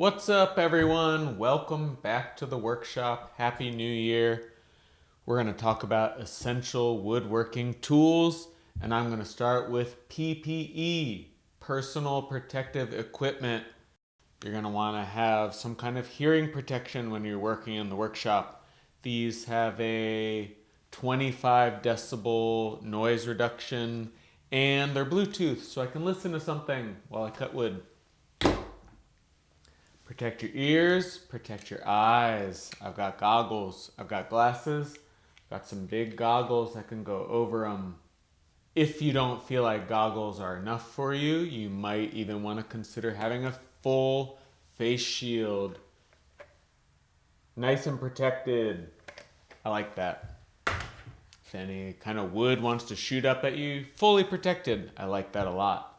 What's up, everyone? Welcome back to the workshop. Happy New Year. We're going to talk about essential woodworking tools, and I'm going to start with PPE, personal protective equipment. You're going to want to have some kind of hearing protection when you're working in the workshop. These have a 25 decibel noise reduction, and they're Bluetooth, so I can listen to something while I cut wood. Protect your ears, protect your eyes. I've got goggles, I've got glasses, got some big goggles that can go over them. If you don't feel like goggles are enough for you, you might even want to consider having a full face shield. Nice and protected. I like that. If any kind of wood wants to shoot up at you, fully protected. I like that a lot.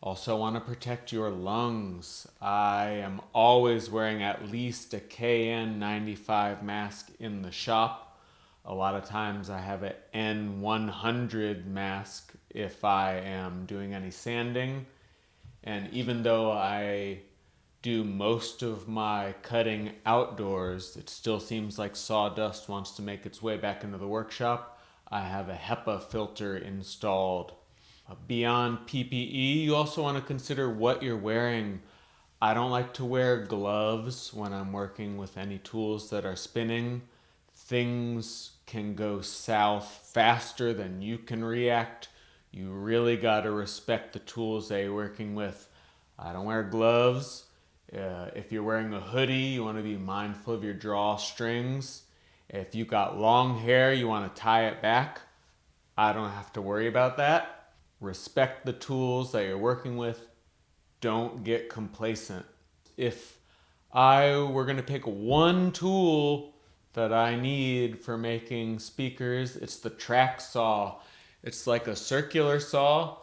Also want to protect your lungs. I am always wearing at least a KN95 mask in the shop. A lot of times I have an N100 mask if I am doing any sanding. And even though I do most of my cutting outdoors, it still seems like sawdust wants to make its way back into the workshop. I have a HEPA filter installed. Beyond PPE, you also want to consider what you're wearing. I don't like to wear gloves when I'm working with any tools that are spinning. Things can go south faster than you can react. You really got to respect the tools that you're working with. I don't wear gloves. If you're wearing a hoodie, you want to be mindful of your drawstrings. If you've got long hair, you want to tie it back. I don't have to worry about that. Respect the tools that you're working with. Don't get complacent. If I were going to pick one tool that I need for making speakers, it's the track saw. It's like a circular saw,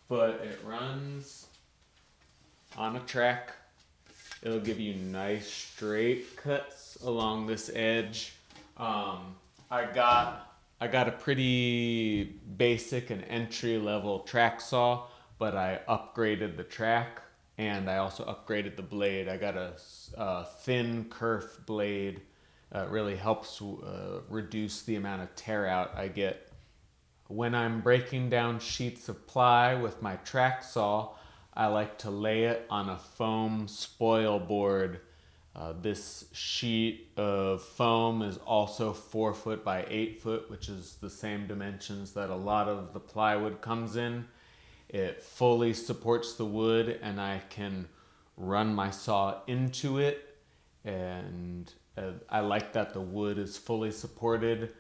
but it runs on a track. It'll give you nice straight cuts along this edge. I got a pretty basic and entry level track saw, but I upgraded the track and I also upgraded the blade. I got a thin kerf blade. It really helps reduce the amount of tear out I get. When I'm breaking down sheets of ply with my track saw, I like to lay it on a foam spoil board. This sheet of foam is also 4 foot by 8 foot, which is the same dimensions that a lot of the plywood comes in. It fully supports the wood and I can run my saw into it, and I like that the wood is fully supported.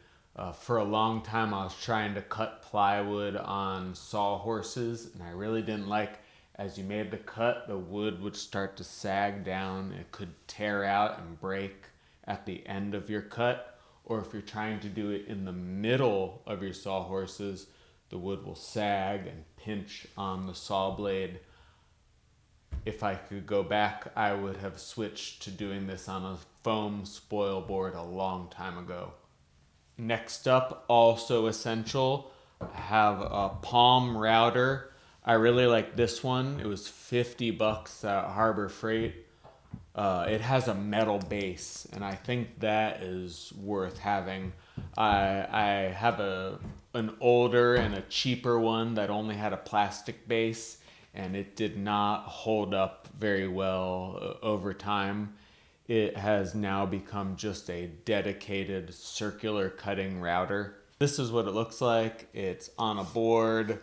For a long time I was trying to cut plywood on sawhorses, and I really didn't like, as you made the cut, the wood would start to sag down. It could tear out and break at the end of your cut, or if you're trying to do it in the middle of your sawhorses, the wood will sag and pinch on the saw blade. If I could go back, I would have switched to doing this on a foam spoil board a long time ago. Next up, also essential, I have a palm router. I really like this one. It was $50 at Harbor Freight. It has a metal base, and I think that is worth having. I have an older and a cheaper one that only had a plastic base, and it did not hold up very well over time. It has now become just a dedicated circular cutting router. This is what it looks like. It's on a board,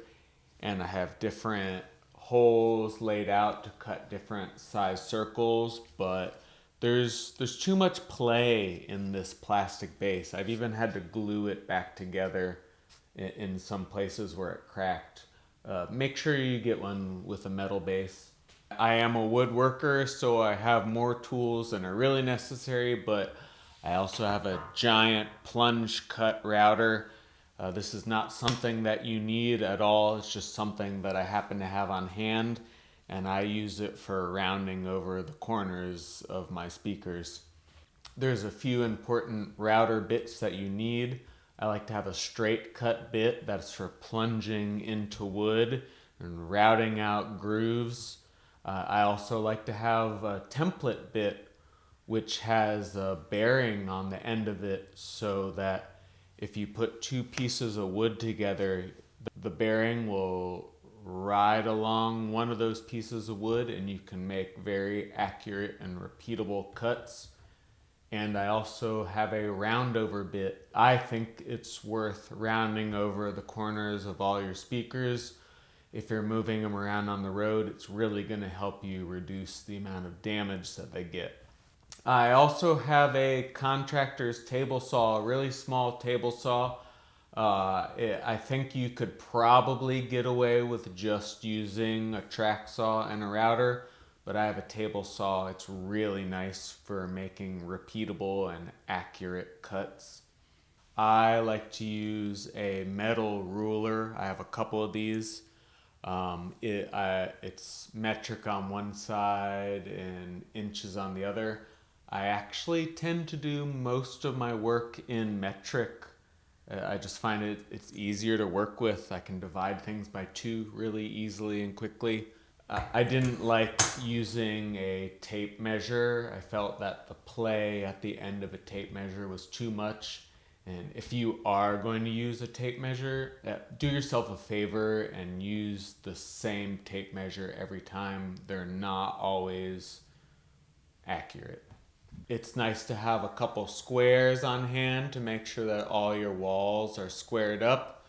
and I have different holes laid out to cut different size circles, but there's too much play in this plastic base. I've even had to glue it back together in some places where it cracked. Make sure you get one with a metal base. I am a woodworker, so I have more tools than are really necessary, but I also have a giant plunge cut router. This is not something that you need at all. It's just something that I happen to have on hand, and I use it for rounding over the corners of my speakers. There's a few important router bits that you need. I like to have a straight cut bit that's for plunging into wood and routing out grooves. I also like to have a template bit which has a bearing on the end of it so that if you put two pieces of wood together, the bearing will ride along one of those pieces of wood and you can make very accurate and repeatable cuts. And I also have a roundover bit. I think it's worth rounding over the corners of all your speakers. If you're moving them around on the road, it's really going to help you reduce the amount of damage that they get. I also have a contractor's table saw, a really small table saw. I think you could probably get away with just using a track saw and a router, but I have a table saw. It's really nice for making repeatable and accurate cuts. I like to use a metal ruler. I have a couple of these. It's metric on one side and inches on the other. I actually tend to do most of my work in metric. I just find it's easier to work with. I can divide things by two really easily and quickly. I didn't like using a tape measure. I felt that the play at the end of a tape measure was too much. And if you are going to use a tape measure, do yourself a favor and use the same tape measure every time. They're not always accurate. It's nice to have a couple squares on hand to make sure that all your walls are squared up.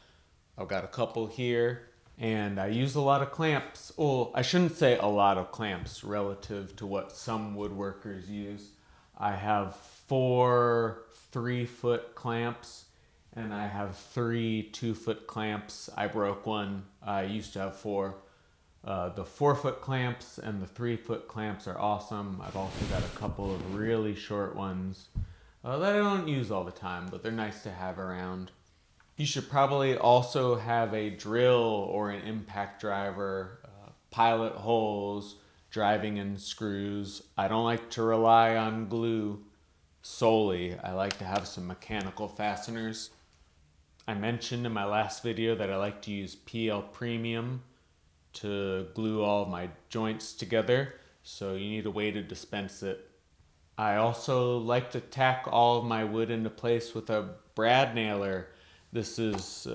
I've got a couple here. And I use a lot of clamps. Well, I shouldn't say a lot of clamps relative to what some woodworkers use. I have 4 3-foot clamps and I have 3 2-foot clamps. I broke one. I used to have 4. The 4-foot clamps and the 3-foot clamps are awesome. I've also got a couple of really short ones that I don't use all the time, but they're nice to have around. You should probably also have a drill or an impact driver, pilot holes, driving in screws. I don't like to rely on glue solely. I like to have some mechanical fasteners. I mentioned in my last video that I like to use PL Premium to glue all of my joints together, so you need a way to dispense it. I also like to tack all of my wood into place with a brad nailer. This is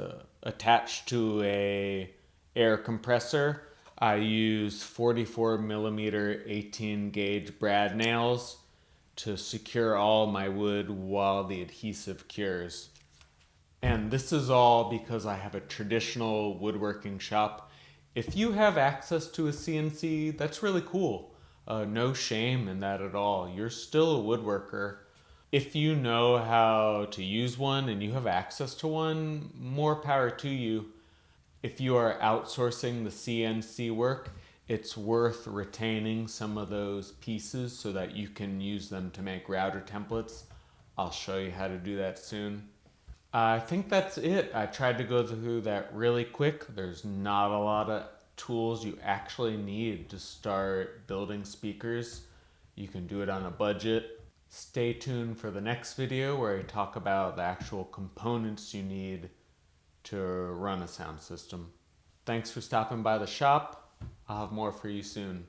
attached to a air compressor. I use 44 millimeter 18 gauge brad nails to secure all my wood while the adhesive cures. And this is all because I have a traditional woodworking shop. If you have access to a CNC, that's really cool. No shame in that at all. You're still a woodworker. If you know how to use one and you have access to one, more power to you. If you are outsourcing the CNC work, it's worth retaining some of those pieces so that you can use them to make router templates. I'll show you how to do that soon. I think that's it. I tried to go through that really quick. There's not a lot of tools you actually need to start building speakers. You can do it on a budget. Stay tuned for the next video where I talk about the actual components you need to run a sound system. Thanks for stopping by the shop. I'll have more for you soon.